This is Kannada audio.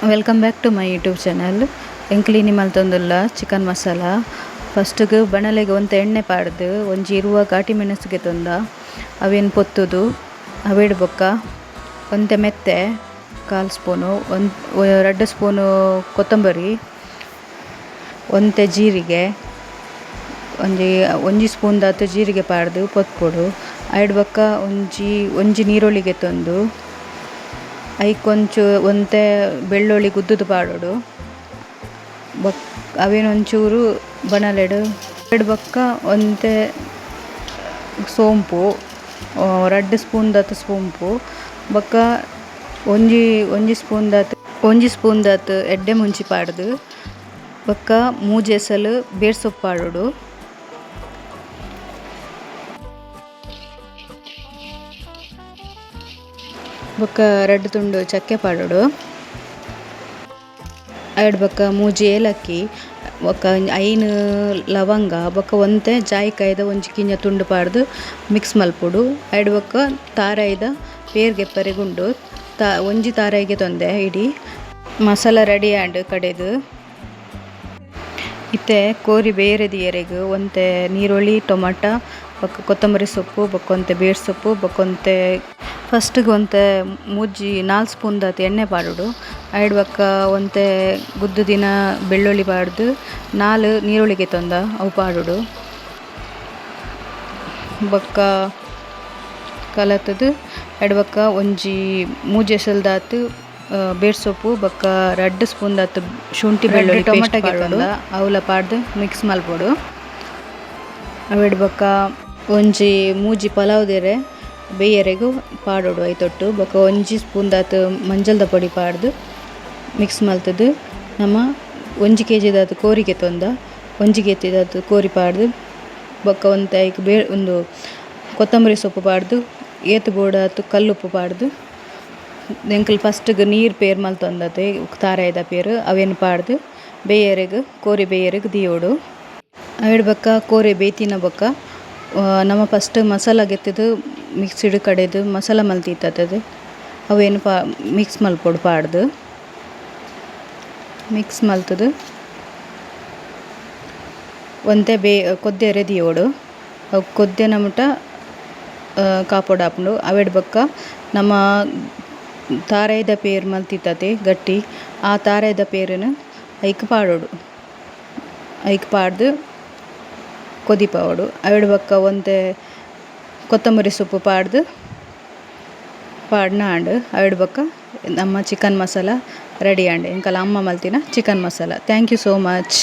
Welcome back to my YouTube channel. ಎಂಕ್ಲಿನಿ ಮಲ್ತೊಂದುಲ್ಲ ಚಿಕನ್ ಮಸಾಲ. ಫಸ್ಟ್ಗ್ ಬಣಲೆಗ್ ಒಂತೆ ಎಣ್ಣೆ ಪಾಡ್ದು ಒಂಜಿ ಇರುವ ಕಾಟಿ ಮೆಣಸಿಗೆ ತೊಂದ ಅವೇನು ಪೊತ್ತುದು ಅವೇಡ್ ಬೊಕ್ಕ ಒಂತೆ ಮೆತ್ತೆ 1/4 ಸ್ಪೂನು 2 ಸ್ಪೂನು ಕೊತ್ತಂಬರಿ, ಒಂತೆ ಜೀರಿಗೆ, ಒಂಜಿ ಸ್ಪೂನ್ ದಾತು ಜೀರಿಗೆ ಪಾಡ್ದು ಪೊತ್ಪೊಡು. ಅಯ್ಡ್ ಬೊಕ್ಕ ಒಂಜಿ ನೀರುಳ್ಳಿಗೆ ತೊಂದು ಐಕೊಂಚು ಒಂತೆ ಬೆಳ್ಳುಳ್ಳಿ ಗುದ್ದುದು ಪಾಡೋಡು. ಅವೇನೊಂಚೂರು ಬಣಲೆಡು ಬೊಕ್ಕ ಒಂತೆ ಸೋಂಪು 2 ಸ್ಪೂನ್ ದಾತು ಸೋಂಪು ಬೊಕ್ಕ ಒಂಜಿ ಸ್ಪೂನ್ ದಾತು ಎಡ್ಡೆ ಮುಂಚಿ ಪಾಡ್ದು ಬೊಕ್ಕ ಮೂಜೆಸಲು ಬೇರ್ ಸೊಪ್ಪು ಪಾಡೋಡು. ಬೊಕ್ಕ 2 ತುಂಡು ಚಕ್ಕೆ ಪಾಡೋಡು. ಅಯ್ಡ್ ಬೊಕ್ಕ ಮೂಜಿ ಏಲಕ್ಕಿ ಬೊಕ್ಕ 5 ಲವಂಗ ಬೊಕ್ಕ ಒಂತೆ ಜಾಯಿಕಾಯ್ದ ಒಂಜಿ ಕಿಂಜ ತುಂಡು ಪಾಡ್ದು ಮಿಕ್ಸ್ ಮಲ್ಪೊಡು. ಅಯ್ಡ್ ಬೊಕ್ಕ ತಾರಾಯ್ದ ಪೇರ್ಗೆಪ್ಪರೆಗುಂಡು ಒಂಜಿ ತಾರಾಯಿಗೆ ತೊಂದೆ ಇಡೀ ಮಸಾಲ ರೆಡಿ ಆಂಡ್ ಕಡೆದು ಇತ್ತೆ ಕೋರಿ ಬೇರೆ ದಿಯರೆಗ್ ಒಂತೆ ನೀರುಳ್ಳಿ, ಟೊಮಾಟ ಬೊಕ್ಕ ಕೊತ್ತಂಬರಿ ಸೊಪ್ಪು ಬೊಕ್ಕ ಒಂತೆ ಬೇರ್ ಸೊಪ್ಪು ಬೊಕ್ಕ ಒಂತೆ ಫಸ್ಟ್ಗ್ ಒಂತೆ 4 ಸ್ಪೂನ್ ದಾತು ಎಣ್ಣೆ ಪಾಡೋಡು. ಅಯ್ಡ್ ಬೊಕ್ಕ ಒಂತೆ ಗುದ್ದುದಿನ ಬೆಳ್ಳುಳ್ಳಿ ಪಾಡ್ದು 4 ನೀರುಳ್ಳಿಗೆ ತೊಂದ ಅವು ಪಾಡೋಡು. ಬೊಕ್ಕ ಕಲತದು ಅಯ್ಡ್ ಬೊಕ್ಕ ಒಂಜಿ ಮೂಜೆಸಲ್ ದಾತು ಬೇರ್ ಸೊಪ್ಪು ಬೊಕ್ಕ 2 ಸ್ಪೂನ್ ದಾತು ಶುಂಠಿ ಬೆಳ್ಳುಳ್ಳಿ ಟೊಮಾಟೊಗೆ ತೊಂದ ಅವಲ ಪಾಡ್ದು ಮಿಕ್ಸ್ ಮಲ್ಪೊಡು. ಅವೇಡ್ ಬೊಕ್ಕ ಒಂಜಿ ಮೂಜಿ ಪಲಾವ್ದೆರೆ ಬೇಯರೆಗು ಪಾಡೋಡು ಐತೊಟ್ಟು ಬೊಕ್ಕ ಒಂಜಿ ಸ್ಪೂನ್ ದಾತು ಮಂಜಲ್ದ ಪೊಡಿ ಪಾಡ್ದು ಮಿಕ್ಸ್ ಮಲ್ತದು. ನಮ 1 kg ದಾತು ಕೋರಿಗೆ ತೊಂದ 1 kg ದಾತು ಕೋರಿ ಪಾಡ್ದು ಬೊಕ್ಕ ಒಂತೆ ಐಕ್ ಒಂದು ಕೊತ್ತಂಬರಿ ಸೊಪ್ಪು ಪಾಡ್ದು ಏತು ಬೋಡಾತು ಕಲ್ಲುಪ್ಪು ಪಾಡ್ದು ಎಂಕಲ್ ಫಸ್ಟ್ಗ್ ನೀರು ಪೇರ್ ಮಲ್ತೊಂದತೆ ತಾರಾಯ್ದ ಪೇರು ಅವೇನು ಪಾಡ್ದು ಕೋರಿ ಬೇಯರೆಗ್ ದಿಯೋಡು. ಅವೇಡ್ ಬೊಕ್ಕ ಕೋರಿ ಬೇಯ್ತಿನ ಬೊಕ್ಕ ನಮ ಫಸ್ಟ್ ಮಸಾಲ ಗೆತ್ತದು ಮಿಕ್ಸಿಡ್ ಕಡೆದು ಮಸಾಲ ಮಲ್ತಿತ್ತದು ಅವೇನು ಮಿಕ್ಸ್ ಮಲ್ಪೊಡು ಪಾಡ್ದು ಮಿಕ್ಸ್ ಮಲ್ತದು ಒಂತೆ ಕೊದ್ದೆರೆ ದಿಯೋಡು. ಅವು ಕೊದ್ದೆನ ಮುಟ ಕಾಪೊಡು ಆಪುಂಡು. ಅವೇಡ್ ಬೊಕ್ಕ ನಮ್ಮ ತಾರಾಯ್ದ ಪೇರ್ ಮಲ್ತಿತ್ತತೆ ಗಟ್ಟಿ ಆ ತಾರಾಯ್ದ ಪೇರನ್ ಐಕ್ ಪಾಡೋಡು. ಐಕ್ ಪಾಡ್ದು ಕೊದಿಪಾವೊಡು. ಅವೇಡ್ ಬೊಕ್ಕ ಒಂತೆ ಕೊತ್ತಂಬರಿ ಸೊಪ್ಪು ಪಾಡ್ದು ಪಾಡ್ನ ಆಂಡ್ ಅವೇಡ್ ಬೊಕ್ಕ ನಮ್ಮ ಚಿಕನ್ ಮಸಾಲ ರೆಡಿ ಆಂಡ್ ಎಂಕಲ್ ಅಮ್ಮ ಮಲ್ತಿನ chicken masala. Thank you so much.